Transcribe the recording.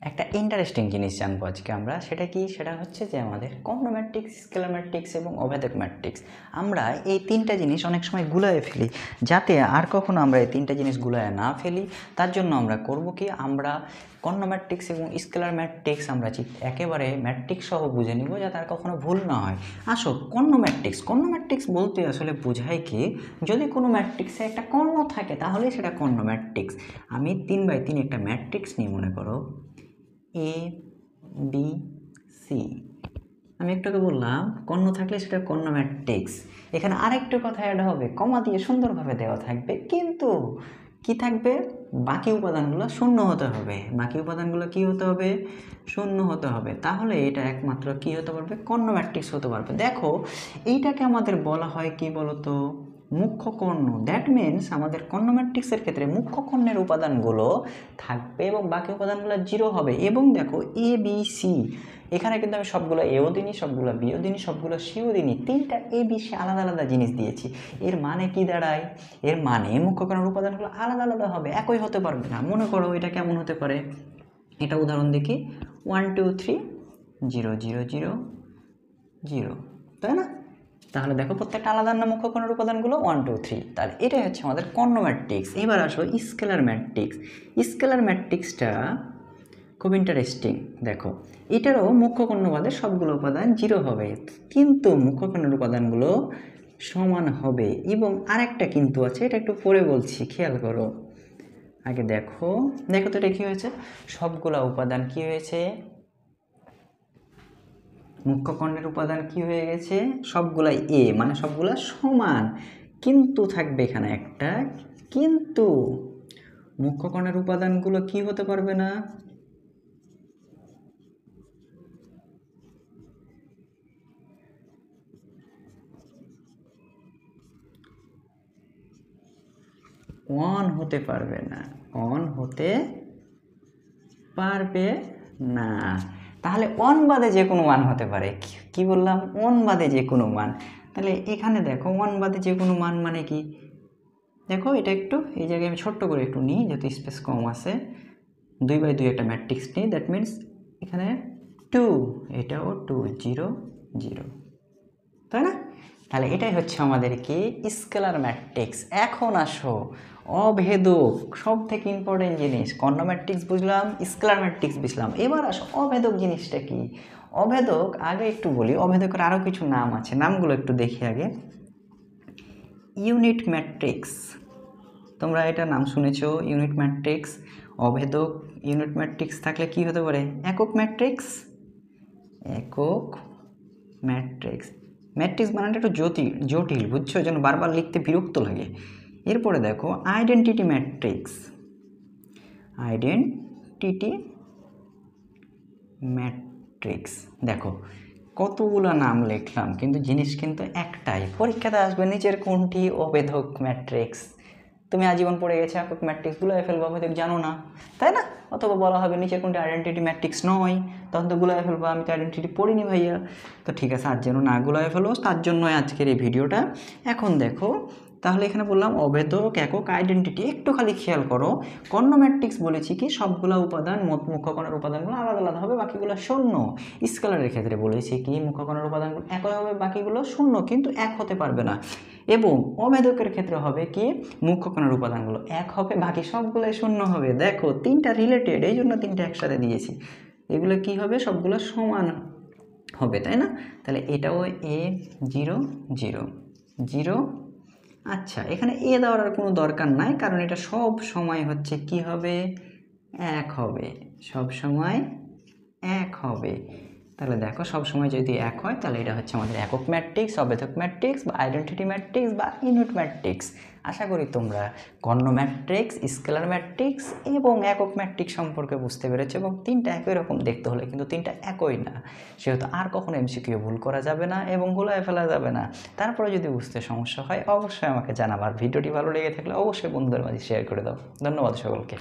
একটা ইন্টারেস্টিং জিনিস জানবো আজকে আমরা, সেটা কি? সেটা হচ্ছে যে আমাদের কর্ণ ম্যাট্রিক্স, স্কেলার ম্যাট্রিক্স এবং অভেদক ম্যাট্রিক্স, আমরা এই তিনটা জিনিস অনেক সময় গুলায়ে ফেলি। যাতে আর কখনো আমরা এই তিনটা জিনিস গুলায়ে না ফেলি, তার জন্য আমরা করব কি, আমরা কর্ণ ম্যাট্রিক্স এবং স্কেলার ম্যাট্রিক্স আমরা একেবারে ম্যাট্রিক্স সহ বুঝে নিব, যাতে আর কখনো ভুল না হয়। আসো, কর্ণ ম্যাট্রিক্স বলতে আসলে বোঝায় কি, যদি কোনো ম্যাট্রিক্সে একটা কর্ণ থাকে তাহলে সেটা কর্ণ ম্যাট্রিক্স। আমি 3x3 একটা ম্যাট্রিক্স নিয়ে মনে করো এ বি সি, আমি একটুকে বললাম কর্ণ থাকলে সেটা কর্ণ ম্যাট্রিক্স। এখানে আরেকটু কথা অ্যাড হবে, কমা দিয়ে সুন্দরভাবে দেওয়া থাকবে, কিন্তু কি থাকবে, বাকি উপাদানগুলো শূন্য হতে হবে। বাকি উপাদানগুলো কি হতে হবে? শূন্য হতে হবে। তাহলে এটা একমাত্র কি হতে পারবে? কর্ণ ম্যাট্রিক্স হতে পারবে। দেখো, এইটাকে আমাদের বলা হয় কি বলতো? মুখ্য কর্ণ। দ্যাট মিনস আমাদের কর্ণ ম্যাট্রিক্সের ক্ষেত্রে মুখ্য কর্ণের উপাদানগুলো থাকবে এবং বাকি উপাদানগুলো জিরো হবে। এবং দেখো এ বি সি, এখানে কিন্তু আমি সবগুলো এও দিইনি, সবগুলো বিও দিইনি, সবগুলো সিও দিইনি, তিনটা এ বি সি আলাদা আলাদা জিনিস দিয়েছি। এর মানে কি দাঁড়ায়? এর মানে মুখ্য কর্ণের উপাদানগুলো আলাদা আলাদা হবে, একই হতে পারবে না। মনে করো এটা কেমন হতে পারে, এটা উদাহরণ দেখি, 1 2 3 0 0 0 0, তাই না? তাহলে দেখো প্রত্যেকটা আলাদা না মুখ্য কর্ণের উপাদানগুলো 1 2 3। তাহলে এটাই হচ্ছে আমাদের কর্ণ ম্যাট্রিক্স। এবার আসো স্কেলার ম্যাট্রিক্স। স্কেলার ম্যাট্রিক্সটা খুব ইন্টারেস্টিং। দেখো, এটারও মুখ্য কর্ণ বাদে সবগুলো উপাদান জিরো হবে, কিন্তু মুখ্য কর্ণের উপাদানগুলো সমান হবে। এবং আরেকটা কিন্তু আছে, এটা একটু পরে বলছি, খেয়াল করো। আগে দেখো তো এটা কী হয়েছে, সবগুলা উপাদান কি হয়েছে, মুখ্য কর্ণের উপাদান কি হয়ে গেছে, সবগুলাই এ, মানে সবগুলা সমান। কিন্তু থাকবে এখানে একটা কিন্তু, মুখ্য কর্ণের উপাদানগুলো কি হতে পারবে না, অন হতে পারবে না, অন হতে পারবে না। তাহলে অন বাদে যে কোনো মান হতে পারে। কি বললাম? অন বাদে যে কোনো মান। তাহলে এখানে দেখো অন বাদে যে কোনো মান মানে কি, দেখো এটা একটু এই জায়গায় আমি ছোট্ট করে একটু নিই, যেহেতু স্পেস কম আছে। 2x2 একটা ম্যাট্রিক্স নিই, দ্যাট মিনস এখানে 2, এটাও 2 0 0, তাই না? তাহলে এটাই হচ্ছে আমাদের কি স্কেলার ম্যাট্রিক্স। এখন আসো অভেদক, সব থেকে ইম্পর্টেন্ট জিনিস। কর্ণ ম্যাট্রিক্স বুঝলাম, স্কেলার ম্যাট্রিক্স বুঝলাম, এবার আসো অভেদক জিনিসটা কি। অভেদক আগে একটু বলি, অভেদকের আরও কিছু নাম আছে, নামগুলো একটু দেখি আগে। ইউনিট ম্যাট্রিক্স, তোমরা এটা নাম শুনেছো, ইউনিট ম্যাট্রিক্স। অভেদক ইউনিট ম্যাট্রিক্স থাকলে কি হতে পারে? একক ম্যাট্রিক্স। একক ম্যাট্রিক্স, ম্যাট্রিক্স বানানটা একটু জটিল বুঝছো, যেন বারবার লিখতে বিরক্ত লাগে। এরপরে দেখো আইডেন্টিটি ম্যাট্রিক্স। আইডেন্টিটি ম্যাট্রিক্স, দেখো কতগুলো নাম লিখলাম, কিন্তু জিনিস কিন্তু একটাই। পরীক্ষাতে আসবে নিচের কোনটি অভেদক ম্যাট্রিক্স। তুমি আজীবন পড়ে গেছে একক ম্যাট্রিক্সগুলো ফেলবো, অভেদক জানো না, তাই না? অথবা বলা হবে নিচের কোনটি আইডেন্টিটি ম্যাট্রিক্স নয়, তখন তো গুলায় ফেলবো, আমি তো আইডেন্টিটি পড়িনি ভাইয়া। তো ঠিক আছে, আর যেন না গুলায় ফেলো, তার জন্যই আজকের এই ভিডিওটা। এখন দেখো, তাহলে এখানে বললাম অভেদক, একক, আইডেন্টিটি। একটু খালি খেয়াল করো, কর্ণ ম্যাট্রিক্স বলেছি কি সবগুলো উপাদান, মুখ্য কর্ণের উপাদানগুলো আলাদা আলাদা হবে, বাকিগুলো শূন্য। স্কেলারের ক্ষেত্রে বলেছি কি মুখ্য কর্ণের উপাদানগুলো একই হবে, বাকিগুলো শূন্য, কিন্তু এক হতে পারবে না। এবং অভেদকের ক্ষেত্রে হবে কি মুখ্য কর্ণের উপাদানগুলো এক হবে, বাকি সবগুলোই শূন্য হবে। দেখো তিনটা রিলেটেড, এই জন্য তিনটা একসাথে দিয়েছি। এগুলো কি হবে? সবগুলো সমান হবে, তাই না? তাহলে এটাও এ 0 0 0। আচ্ছা, এখানে এ দেওয়ার আর কোনো দরকার নাই, কারণ এটা সব সময় হচ্ছে কি হবে? এক হবে, সব সময় এক হবে। তাহলে দেখো সব সময় যদি এক হয়, তাহলে এটা হচ্ছে আমাদের একক ম্যাট্রিক্স, অভেদক ম্যাট্রিক্স বা আইডেন্টিটি ম্যাট্রিক্স বা ইউনিট ম্যাট্রিক্স। আশা করি তোমরা কর্ণ ম্যাট্রিক্স, স্কেলার ম্যাট্রিক্স এবং একক ম্যাট্রিক্স সম্পর্কে বুঝতে পেরেছো। এবং তিনটা একই রকম দেখতে হলে কিন্তু তিনটা একই না, সেহেতু আর কখনো এমসিকিউ ভুল করা যাবে না এবং গুলায় ফেলা যাবে না। তারপরে যদি বুঝতে সমস্যা হয় অবশ্যই আমাকে জানাবার। ভিডিওটি ভালো লেগে থাকলে অবশ্যই বন্ধুদের মাঝে শেয়ার করে দাও। ধন্যবাদ সকলকে।